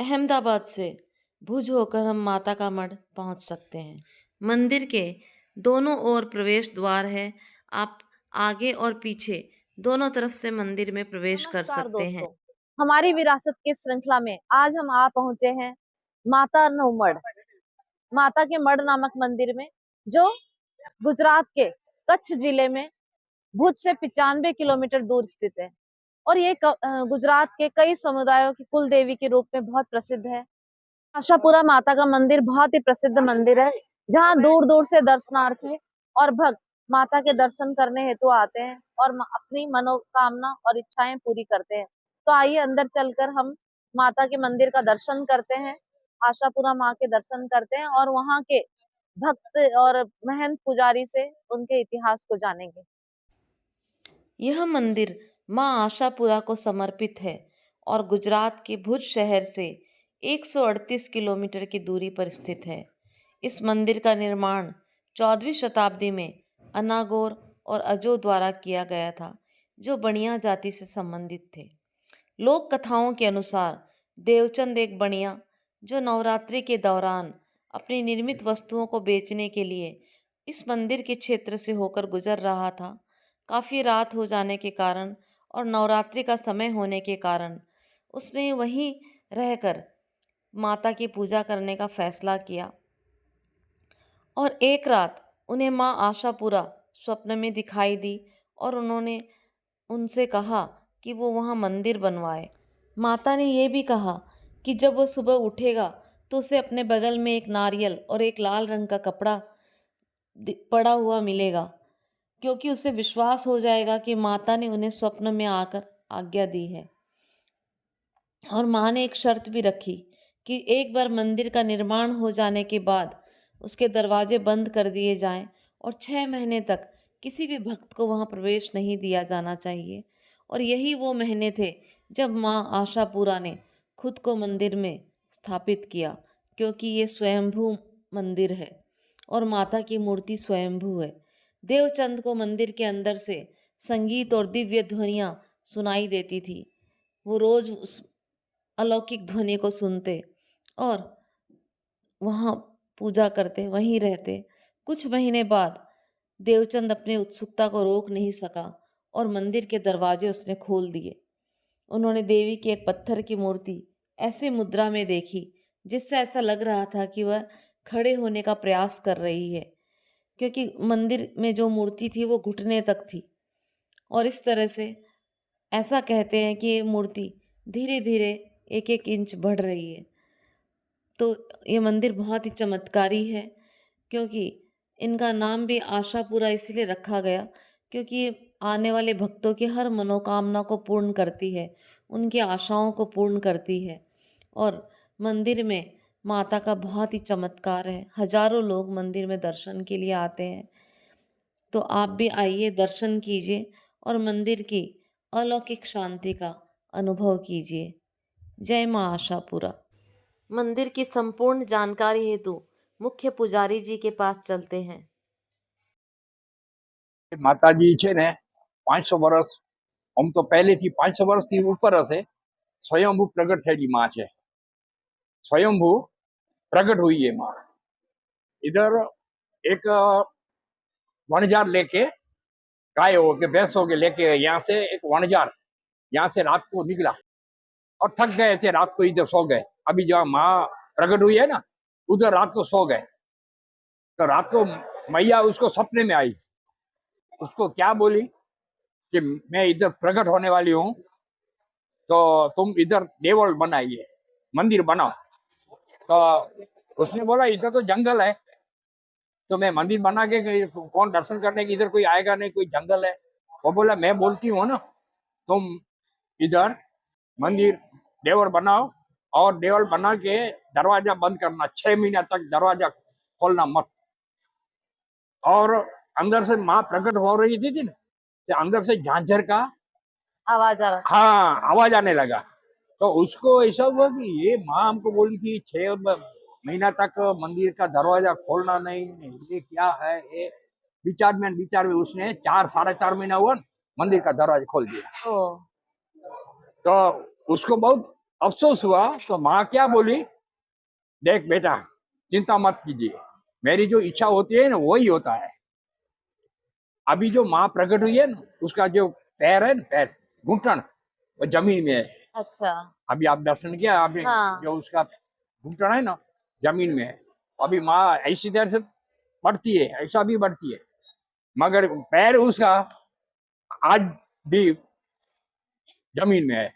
अहमदाबाद से भुज होकर हम माता का मठ पहुंच सकते हैं। मंदिर के दोनों ओर प्रवेश द्वार है। आप आगे और पीछे दोनों तरफ से मंदिर में प्रवेश कर नमस्कार सकते हैं। दोस्तों, हमारी विरासत के श्रृंखला में आज हम आ पहुंचे हैं माता नौमढ़, माता के मढ़ नामक मंदिर में, जो गुजरात के कच्छ जिले में भुज से 95 किलोमीटर दूर स्थित है। और ये गुजरात के कई समुदायों की कुल देवी के रूप में बहुत प्रसिद्ध है। आशापुरा माता का मंदिर बहुत ही प्रसिद्ध मंदिर है, जहाँ दूर दूर से दर्शनार्थी और भक्त माता के दर्शन करने हेतु आते हैं और अपनी मनोकामना और इच्छाएं पूरी करते हैं। तो आइए अंदर चलकर हम माता के मंदिर का दर्शन करते हैं, आशापुरा माँ के दर्शन करते हैं और वहाँ के भक्त और महंत पुजारी से उनके इतिहास को जानेंगे। यह मंदिर मां आशापुरा को समर्पित है और गुजरात के भुज शहर से 138 किलोमीटर की दूरी पर स्थित है। इस मंदिर का निर्माण 14वीं शताब्दी में अनागोर और अजो द्वारा किया गया था, जो बनिया जाति से संबंधित थे। लोक कथाओं के अनुसार देवचंद एक बनिया, जो नवरात्रि के दौरान अपनी निर्मित वस्तुओं को बेचने के लिए इस मंदिर के क्षेत्र से होकर गुजर रहा था, काफ़ी रात हो जाने के कारण और नवरात्रि का समय होने के कारण उसने वहीं रहकर माता की पूजा करने का फैसला किया। और एक रात उन्हें माँ आशापुरा स्वप्न में दिखाई दी और उन्होंने उनसे कहा कि वो वहाँ मंदिर बनवाए। माता ने ये भी कहा कि जब वो सुबह उठेगा तो उसे अपने बगल में एक नारियल और एक लाल रंग का कपड़ा पड़ा हुआ मिलेगा, क्योंकि उसे विश्वास हो जाएगा कि माता ने उन्हें स्वप्न में आकर आज्ञा दी है। और माँ ने एक शर्त भी रखी कि एक बार मंदिर का निर्माण हो जाने के बाद उसके दरवाजे बंद कर दिए जाएं और 6 महीने तक किसी भी भक्त को वहाँ प्रवेश नहीं दिया जाना चाहिए। और यही वो महीने थे जब माँ आशापुरा ने खुद को मंदिर में स्थापित किया, क्योंकि ये स्वयंभू मंदिर है और माता की मूर्ति स्वयंभू है। देवचंद को मंदिर के अंदर से संगीत और दिव्य ध्वनियाँ सुनाई देती थी। वो रोज उस अलौकिक ध्वनि को सुनते और वहाँ पूजा करते, वहीं रहते। कुछ महीने बाद देवचंद अपनी उत्सुकता को रोक नहीं सका और मंदिर के दरवाजे उसने खोल दिए। उन्होंने देवी की एक पत्थर की मूर्ति ऐसी मुद्रा में देखी जिससे ऐसा लग रहा था कि वह खड़े होने का प्रयास कर रही है, क्योंकि मंदिर में जो मूर्ति थी वो घुटने तक थी। और इस तरह से ऐसा कहते हैं कि ये मूर्ति धीरे धीरे एक एक इंच बढ़ रही है। तो ये मंदिर बहुत ही चमत्कारी है, क्योंकि इनका नाम भी आशापुरा इसलिए रखा गया क्योंकि ये आने वाले भक्तों की हर मनोकामना को पूर्ण करती है, उनकी आशाओं को पूर्ण करती है। और मंदिर में माता का बहुत ही चमत्कार है। हजारों लोग मंदिर में दर्शन के लिए आते हैं। तो आप भी आइए, दर्शन कीजिए और मंदिर की अलौकिक शांति का अनुभव कीजिए। जय माँ आशापुरा। मंदिर की संपूर्ण जानकारी हेतु मुख्य पुजारी जी के पास चलते हैं। માતાજી છે ને 500 વર્ષ આમ તો પહેલેથી 500 વર્ષથી ઉપર હશે, સ્વયંભૂ પ્રગટ થયેલી माँ છે। स्वयंभू प्रकट हुई है माँ। इधर एक वनजार लेके गाय हो के भैंस हो के लेके यहाँ से एक वनजार यहाँ से रात को निकला और थक गए थे, रात को इधर सो गए। अभी जहाँ माँ प्रकट हुई है ना, उधर रात को सो गए। तो रात को मैया उसको सपने में आई, उसको क्या बोली कि मैं इधर प्रकट होने वाली हूँ, तो तुम इधर देवल बनाइए, मंदिर बनाओ। तो उसने बोला इधर तो जंगल है, तो मैं मंदिर बना के कौन दर्शन करने की, इधर कोई आएगा नहीं, कोई जंगल है। वो बोला मैं बोलती हूँ ना, तुम इधर मंदिर देवल बनाओ और देवल बना के दरवाजा बंद करना, 6 महीना तक दरवाजा खोलना मत। और अंदर से माँ प्रकट हो रही थी ना, तो अंदर से झांझर का आवाज आ रहा। हाँ, आवाज आने लगा। तो उसको ऐसा हुआ कि ये माँ हमको बोली थी 6 महीना तक मंदिर का दरवाजा खोलना नहीं, ये क्या है ये। विचार में उसने 4 साढ़े 4 महीना हुआ, मंदिर का दरवाजा खोल दिया। तो उसको बहुत अफसोस हुआ तो माँ क्या बोली, देख बेटा चिंता मत कीजिए, मेरी जो इच्छा होती है ना वही होता है। अभी जो माँ प्रकट हुई है ना, उसका जो पैर है ना, पैर घुटन वो जमीन में है। अच्छा। अभी आप दर्शन किया आपने, हाँ। जो उसका घुटन है ना जमीन में है। अभी माँ ऐसी देर से बढ़ती है, ऐसा भी बढ़ती है, मगर पैर उसका आज भी जमीन में है।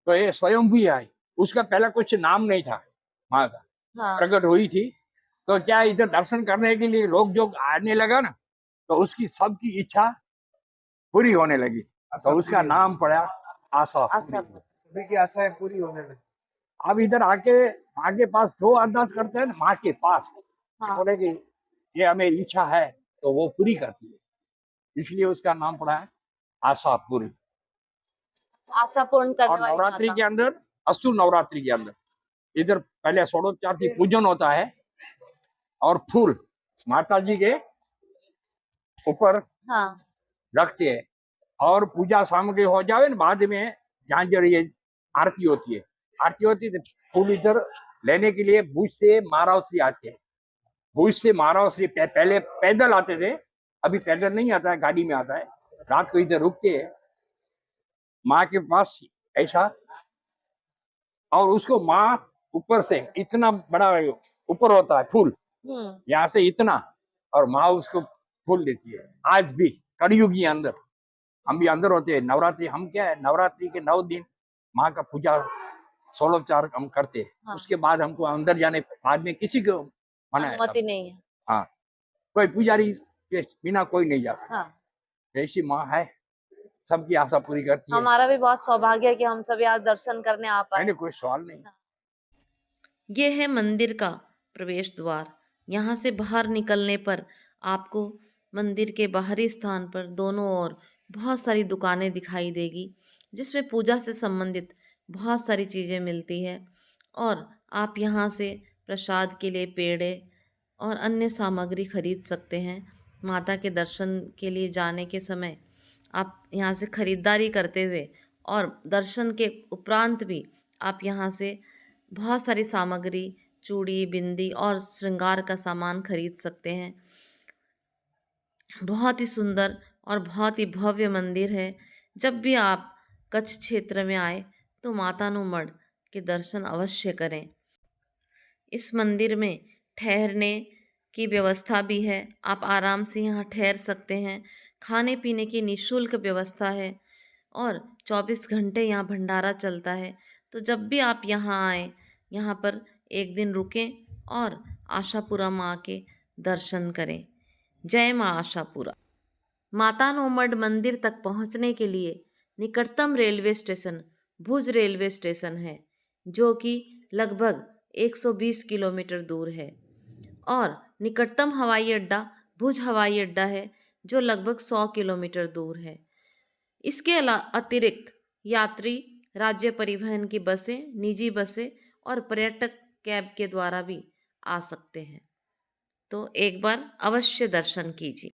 तो ये स्वयं भी है, उसका पहला कुछ नाम नहीं था माँ का। हाँ। प्रकट हुई थी तो क्या इधर दर्शन करने के लिए लोग जो आने लगा ना, तो उसकी सबकी इच्छा पूरी होने लगी, तो उसका नाम पड़ा आशा। आशापुर। सभी की आशाएं पूरी होने लगी। अब इधर आके माँ के पास जो अरदास करते हैं ना, माँ के पास हाँ। बोले कि ये हमें इच्छा है तो वो पूरी करती है, इसलिए उसका नाम पड़ा है आशा पूरी। आशा पूर्ण करने और वाली नवरात्रि माता। के अंदर, असुर नवरात्रि के अंदर इधर पहले षोडोपचार की पूजन होता है और फूल माता जी के ऊपर हाँ। रखते हैं, और पूजा सामग्री हो जावे ना बाद में, जहाँ जब ये आरती होती है, आरती होती है तो फूल इधर लेने के लिए भुज से महाराष्ट्री आते हैं। भुज से महाराष्ट्री पहले पैदल आते थे, अभी पैदल नहीं आता है, गाड़ी में आता है। रात को इधर रुकते हैं माँ के पास ऐसा, और उसको माँ ऊपर से इतना बड़ा ऊपर होता है फूल, यहाँ से इतना, और माँ उसको फूल देती है। आज भी कलयुग के अंदर हम भी अंदर होते हैं। नवरात्रि हम क्या है, नवरात्रि के 9 दिन माँ का पूजा षोडोपचार हम करते हैं। हाँ। उसके बाद हमको अंदर जाने बाद में किसी को मना है सब। अनुमति नहीं है। हाँ, कोई पुजारी के बिना कोई नहीं जा सकता। हाँ। ऐसी माँ है, सबकी आशा पूरी करती है। हमारा भी बहुत सौभाग्य है कि हम सभी आज दर्शन करने आ पाए। नहीं, कोई सवाल नहीं। ये है मंदिर का प्रवेश द्वार। यहाँ से बाहर निकलने पर आपको मंदिर के बाहरी स्थान पर दोनों ओर बहुत सारी दुकानें दिखाई देगी, जिसमें पूजा से संबंधित बहुत सारी चीज़ें मिलती है, और आप यहाँ से प्रसाद के लिए पेड़े और अन्य सामग्री खरीद सकते हैं। माता के दर्शन के लिए जाने के समय आप यहाँ से खरीदारी करते हुए और दर्शन के उपरांत भी आप यहाँ से बहुत सारी सामग्री, चूड़ी, बिंदी और श्रृंगार का सामान खरीद सकते हैं। बहुत ही सुंदर और बहुत ही भव्य मंदिर है। जब भी आप कच्छ क्षेत्र में आए तो मातानु मढ़ के दर्शन अवश्य करें। इस मंदिर में ठहरने की व्यवस्था भी है, आप आराम से यहाँ ठहर सकते हैं। खाने पीने की निःशुल्क व्यवस्था है और 24 घंटे यहाँ भंडारा चलता है। तो जब भी आप यहाँ आएँ, यहाँ पर एक दिन रुकें और आशापुरा माँ के दर्शन करें। जय माँ आशापुरा। मातानोमढ़ मंदिर तक पहुँचने के लिए निकटतम रेलवे स्टेशन भुज रेलवे स्टेशन है, जो कि लगभग 120 किलोमीटर दूर है, और निकटतम हवाई अड्डा भुज हवाई अड्डा है, जो लगभग 100 किलोमीटर दूर है। इसके अतिरिक्त यात्री राज्य परिवहन की बसें, निजी बसें और पर्यटक कैब के द्वारा भी आ सकते हैं। तो एक बार अवश्य दर्शन कीजिए।